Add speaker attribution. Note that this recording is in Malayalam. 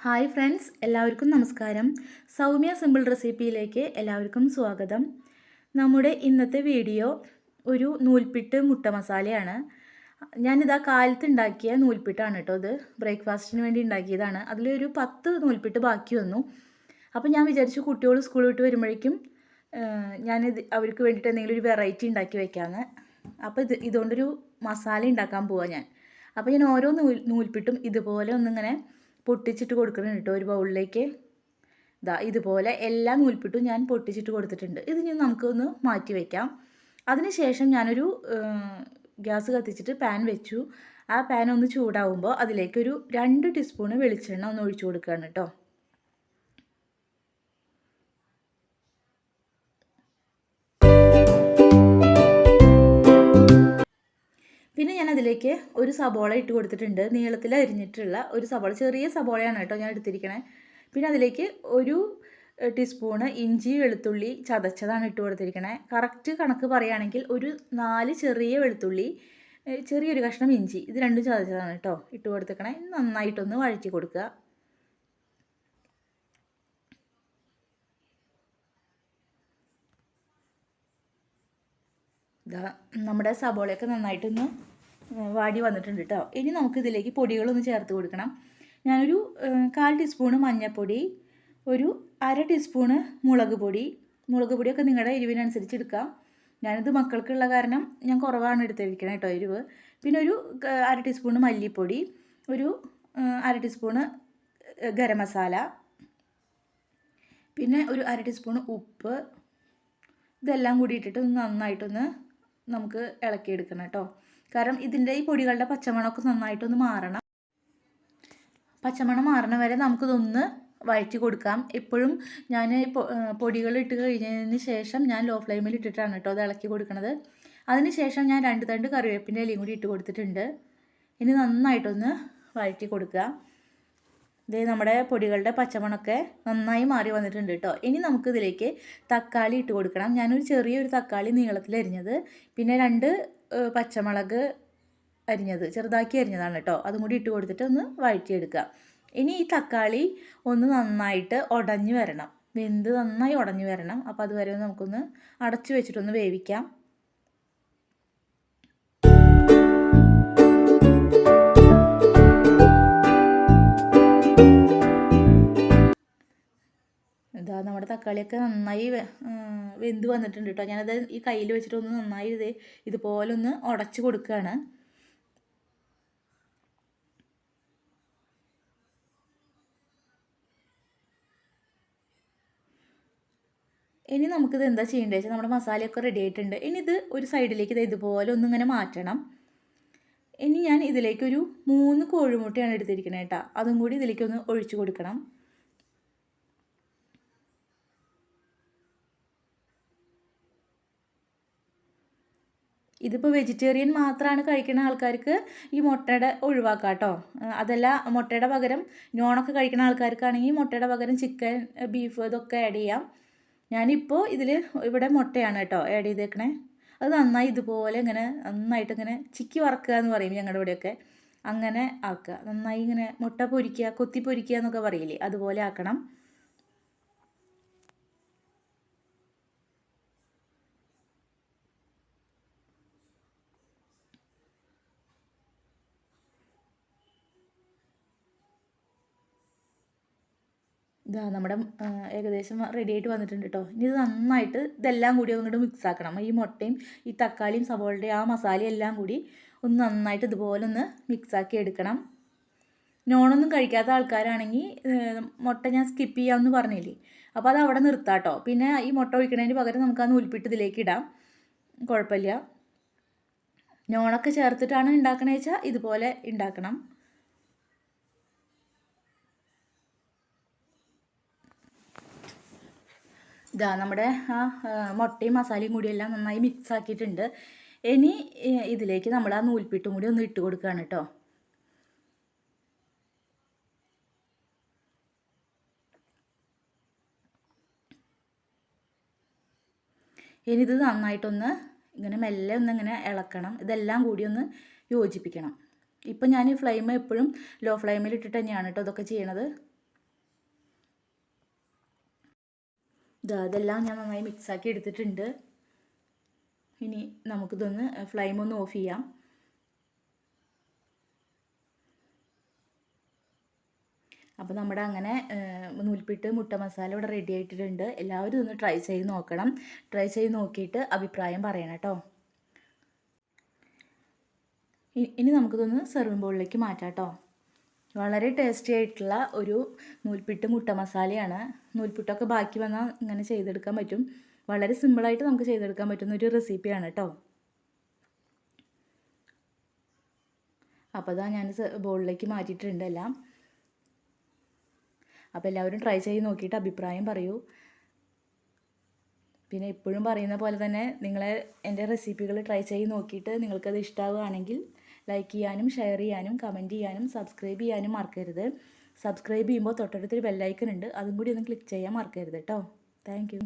Speaker 1: ഹായ് ഫ്രണ്ട്സ്, എല്ലാവർക്കും നമസ്കാരം. സൗമ്യ സിമ്പിൾ റെസിപ്പിയിലേക്ക് എല്ലാവർക്കും സ്വാഗതം. നമ്മുടെ ഇന്നത്തെ വീഡിയോ ഒരു നൂൽപ്പിട്ട് മുട്ട മസാലയാണ്. ഞാനിതാ കാലത്ത് ഉണ്ടാക്കിയ നൂൽപ്പിട്ടാണ് കേട്ടോ. ഇത് ബ്രേക്ക്ഫാസ്റ്റിന് വേണ്ടി ഉണ്ടാക്കിയതാണ്. അതിലൊരു 10 നൂൽപ്പിട്ട് ബാക്കി വന്നു. അപ്പോൾ ഞാൻ വിചാരിച്ചു കുട്ടികൾ സ്കൂൾ വിട്ട് വരുമ്പോഴേക്കും ഞാനിത് അവർക്ക് വേണ്ടിയിട്ട് എന്തെങ്കിലും ഒരു വെറൈറ്റി ഉണ്ടാക്കി വയ്ക്കാമെന്ന്. അപ്പോൾ ഇതുകൊണ്ടൊരു മസാല ഉണ്ടാക്കാൻ പോവാം ഞാൻ. അപ്പോൾ ഞാൻ ഓരോ നൂൽപ്പിട്ടും ഇതുപോലെ ഒന്നിങ്ങനെ പൊട്ടിച്ചിട്ട് കൊടുക്കണം കേട്ടോ. ഒരു ബൗളിലേക്ക് ഇതുപോലെ എല്ലാ നൂൽപ്പിട്ടും ഞാൻ പൊട്ടിച്ചിട്ട് കൊടുത്തിട്ടുണ്ട്. ഇത് ഇനി നമുക്കൊന്ന് മാറ്റി വയ്ക്കാം. അതിനുശേഷം ഞാനൊരു ഗ്യാസ് കത്തിച്ചിട്ട് പാൻ വെച്ചു. ആ പാൻ ഒന്ന് ചൂടാവുമ്പോൾ അതിലേക്കൊരു 2 ടീസ്പൂൺ വെളിച്ചെണ്ണ ഒന്ന് ഒഴിച്ചു കൊടുക്കുകയാണ് കേട്ടോ. പിന്നെ ഞാൻ അതിലേക്ക് ഒരു സബോള ഇട്ട് കൊടുത്തിട്ടുണ്ട്. നീളത്തിൽ അരിഞ്ഞിട്ടുള്ള ഒരു സബോള, ചെറിയ സബോളയാണ് കേട്ടോ ഞാൻ എടുത്തിരിക്കണേ. പിന്നെ അതിലേക്ക് ഒരു ടീസ്പൂണ് ഇഞ്ചി വെളുത്തുള്ളി ചതച്ചതാണ് ഇട്ട് കൊടുത്തിരിക്കണേ. കറക്റ്റ് കണക്ക് പറയുകയാണെങ്കിൽ ഒരു 4 ചെറിയ വെളുത്തുള്ളി, ചെറിയൊരു കഷ്ണം ഇഞ്ചി, ഇത് രണ്ടും ചതച്ചതാണ് കേട്ടോ ഇട്ട് കൊടുത്തിരിക്കണേ. നന്നായിട്ടൊന്ന് വഴറ്റി കൊടുക്കുക. നമ്മുടെ സബോളയൊക്കെ നന്നായിട്ടൊന്ന് വാടി വന്നിട്ടുണ്ട് കേട്ടോ. ഇനി നമുക്കിതിലേക്ക് പൊടികളൊന്ന് ചേർത്ത് കൊടുക്കണം. ഞാനൊരു 1/4 ടീസ്പൂണ് മഞ്ഞൾപ്പൊടി, ഒരു 1/2 ടീസ്പൂണ് മുളക് പൊടിയൊക്കെ നിങ്ങളുടെ എരിവിനനുസരിച്ച് എടുക്കാം. ഞാനിത് മക്കൾക്കുള്ള കാരണം ഞാൻ കുറവാണ് എടുത്തിരിക്കുന്നത് കേട്ടോ എരിവ്. പിന്നെ ഒരു 1/2 ടീസ്പൂണ് മല്ലിപ്പൊടി, ഒരു 1/2 ടീസ്പൂണ് ഗരം മസാല, പിന്നെ ഒരു 1/2 ടീസ്പൂണ് ഉപ്പ്. ഇതെല്ലാം കൂടി ഇട്ടിട്ട് നന്നായിട്ടൊന്ന് നമുക്ക് ഇളക്കിയെടുക്കണം കേട്ടോ. കാരണം ഇതിൻ്റെ ഈ പൊടികളുടെ പച്ചമണമൊക്കെ നന്നായിട്ടൊന്ന് മാറണം. പച്ചമണം മാറണ വരെ നമുക്കിതൊന്ന് വഴറ്റി കൊടുക്കാം. എപ്പോഴും ഞാൻ പൊടികൾ ഇട്ട് കഴിഞ്ഞതിന് ശേഷം ഞാൻ ലോ ഫ്ലെയിമിൽ ഇട്ടിട്ടാണ് കേട്ടോ അത് ഇളക്കി കൊടുക്കുന്നത്. അതിന് ശേഷം ഞാൻ 2 തണ്ട് കറിവേപ്പിൻ്റെ ഇലയും കൂടി ഇട്ട് കൊടുത്തിട്ടുണ്ട്. ഇനി നന്നായിട്ടൊന്ന് വഴറ്റി കൊടുക്കുക. ഇതേ നമ്മുടെ പൊടികളുടെ പച്ചമണമൊക്കെ നന്നായി മാറി വന്നിട്ടുണ്ട് കേട്ടോ. ഇനി നമുക്കിതിലേക്ക് തക്കാളി ഇട്ട് കൊടുക്കണം. ഞാനൊരു ചെറിയൊരു തക്കാളി നീളത്തിൽ അരിഞ്ഞത്, പിന്നെ 2 പച്ചമുളക് അരിഞ്ഞത്, ചെറുതാക്കി അരിഞ്ഞതാണ് കേട്ടോ, അതും കൂടി ഇട്ട് കൊടുത്തിട്ട് ഒന്ന് വഴറ്റിയെടുക്കുക. ഇനി ഈ തക്കാളി ഒന്ന് നന്നായിട്ട് ഉടഞ്ഞു വരണം, വെന്ത് നന്നായി ഉടഞ്ഞു വരണം. അപ്പോൾ അതുവരെ നമുക്കൊന്ന് അടച്ചു വെച്ചിട്ടൊന്ന് വേവിക്കാം. നമ്മുടെ തക്കാളിയൊക്കെ നന്നായി വെന്ത് വന്നിട്ടുണ്ട് കേട്ടോ. ഞാനത് ഈ കയ്യിൽ വെച്ചിട്ടൊന്ന് നന്നായി ഇതുപോലെ ഒന്ന് ഉടച്ച് കൊടുക്കുകയാണ്. ഇനി നമുക്കിത് എന്താ ചെയ്യേണ്ടത് വെച്ചാൽ നമ്മുടെ മസാലയൊക്കെ റെഡി ആയിട്ടുണ്ട്. ഇനി ഇത് ഒരു സൈഡിലേക്ക് ഇതുപോലെ ഒന്നിങ്ങനെ മാറ്റണം. ഇനി ഞാൻ ഇതിലേക്കൊരു 3 കോഴിമുട്ടയാണ് എടുത്തിരിക്കുന്നത് കേട്ടോ. അതും കൂടി ഇതിലേക്കൊന്ന് ഒഴിച്ചു കൊടുക്കണം. ഇതിപ്പോൾ വെജിറ്റേറിയൻ മാത്രമാണ് കഴിക്കുന്ന ആൾക്കാർക്ക് ഈ മുട്ടയുടെ ഒഴിവാക്കാം കേട്ടോ. അതല്ല, മുട്ടയുടെ പകരം നോണൊക്കെ കഴിക്കുന്ന ആൾക്കാർക്കാണെങ്കിൽ മുട്ടയുടെ പകരം ചിക്കൻ, ബീഫ് ഇതൊക്കെ ആഡ് ചെയ്യാം. ഞാനിപ്പോൾ ഇവിടെ മുട്ടയാണ് കേട്ടോ ആഡ് ചെയ്തേക്കണേ. അത് നന്നായി ഇതുപോലെ ഇങ്ങനെ നന്നായിട്ട് ഇങ്ങനെ ചിക്കി വറക്കുക എന്ന് പറയും ഞങ്ങളുടെ ഇവിടെയൊക്കെ. അങ്ങനെ ആക്കുക. നന്നായി ഇങ്ങനെ മുട്ട പൊരിക്കുക, കൊത്തി പൊരിക്കുക എന്നൊക്കെ പറയില്ലേ, അതുപോലെ ആക്കണം. നമ്മുടെ ഏകദേശം റെഡി ആയിട്ട് വന്നിട്ടുണ്ട് കേട്ടോ. ഇനി ഇത് നന്നായിട്ട് ഇതെല്ലാം കൂടി അങ്ങോട്ട് മിക്സ് ആക്കണം. ഈ മുട്ടയും ഈ തക്കാളിയും സവോളയുടെയും ആ മസാലയും എല്ലാം കൂടി ഒന്ന് നന്നായിട്ട് ഇതുപോലെ ഒന്ന് മിക്സാക്കി എടുക്കണം. നോണൊന്നും കഴിക്കാത്ത ആൾക്കാരാണെങ്കിൽ മുട്ട ഞാൻ സ്കിപ്പ് ചെയ്യാമെന്ന് പറഞ്ഞില്ലേ, അപ്പോൾ അത് അവിടെ നിർത്താം കേട്ടോ. പിന്നെ ഈ മുട്ട ഒഴിക്കുന്നതിന് പകരം നമുക്ക് ആ നൂൽപ്പിട്ട് ഇതിലേക്ക് ഇടാം, കുഴപ്പമില്ല. നോണൊക്കെ ചേർത്തിട്ടാണ് ഉണ്ടാക്കണേ വെച്ചാൽ ഇതുപോലെ ഉണ്ടാക്കണം. നമ്മുടെ ആ മുട്ടയും മസാലയും കൂടി എല്ലാം നന്നായി മിക്സ് ആക്കിയിട്ടുണ്ട്. ഇനി ഇതിലേക്ക് നമ്മൾ ആ നൂൽപ്പിട്ടും കൂടി ഒന്ന് ഇട്ട് കൊടുക്കുകയാണ് കേട്ടോ. ഇനി ഇത് നന്നായിട്ടൊന്ന് ഇങ്ങനെ മെല്ലെ ഒന്നിങ്ങനെ ഇളക്കണം. ഇതെല്ലാം കൂടി ഒന്ന് യോജിപ്പിക്കണം. ഇപ്പം ഞാൻ ഈ ഫ്ലെയിം എപ്പോഴും ലോ ഫ്ലെയിമിൽ ഇട്ടിട്ട് തന്നെയാണ് കേട്ടോ ഇതൊക്കെ ചെയ്യണത്. അതെല്ലാം ഞാൻ നന്നായി മിക്സാക്കി എടുത്തിട്ടുണ്ട്. ഇനി നമുക്കിതൊന്ന് ഫ്ലെയിം ഒന്ന് ഓഫ് ചെയ്യാം. അപ്പോൾ നമ്മുടെ അങ്ങനെ നൂൽപ്പിട്ട് മുട്ട മസാല ഇവിടെ റെഡി ആയിട്ടുണ്ട്. എല്ലാവരും ഒന്ന് ട്രൈ ചെയ്ത് നോക്കണം. ട്രൈ ചെയ്ത് നോക്കിയിട്ട് അഭിപ്രായം പറയണം കേട്ടോ. ഇനി നമുക്കിതൊന്ന് സെർവിങ് ബൗളിലേക്ക് മാറ്റാം കേട്ടോ. വളരെ ടേസ്റ്റി ആയിട്ടുള്ള ഒരു നൂൽപ്പിട്ട് മുട്ട മസാലയാണ്. നൂൽപ്പിട്ടൊക്കെ ബാക്കി വന്നാൽ ഇങ്ങനെ ചെയ്തെടുക്കാൻ പറ്റും. വളരെ സിമ്പിളായിട്ട് നമുക്ക് ചെയ്തെടുക്കാൻ പറ്റുന്ന ഒരു റെസിപ്പിയാണ് കേട്ടോ. അപ്പോൾ ഞാൻ ബൗളിലേക്ക് മാറ്റിയിട്ടുണ്ട് എല്ലാം. അപ്പോൾ എല്ലാവരും ട്രൈ ചെയ്ത് നോക്കിയിട്ട് അഭിപ്രായം പറയൂ. പിന്നെ എപ്പോഴും പറയുന്ന പോലെ തന്നെ എൻ്റെ റെസിപ്പികൾ ട്രൈ ചെയ്ത് നോക്കിയിട്ട് നിങ്ങൾക്കത് ഇഷ്ടമാവുകയാണെങ്കിൽ ലൈക്ക് ചെയ്യാനും ഷെയർ ചെയ്യാനും കമൻറ്റ് ചെയ്യാനും സബ്സ്ക്രൈബ് ചെയ്യാനും മറക്കരുത്. സബ്സ്ക്രൈബ് ചെയ്യുമ്പോൾ തൊട്ടടുത്തൊരു ബെല്ലൈക്കൺ ഉണ്ട്, അതും കൂടി ഒന്ന് ക്ലിക്ക് ചെയ്യാൻ മറക്കരുത് കേട്ടോ. Thank you.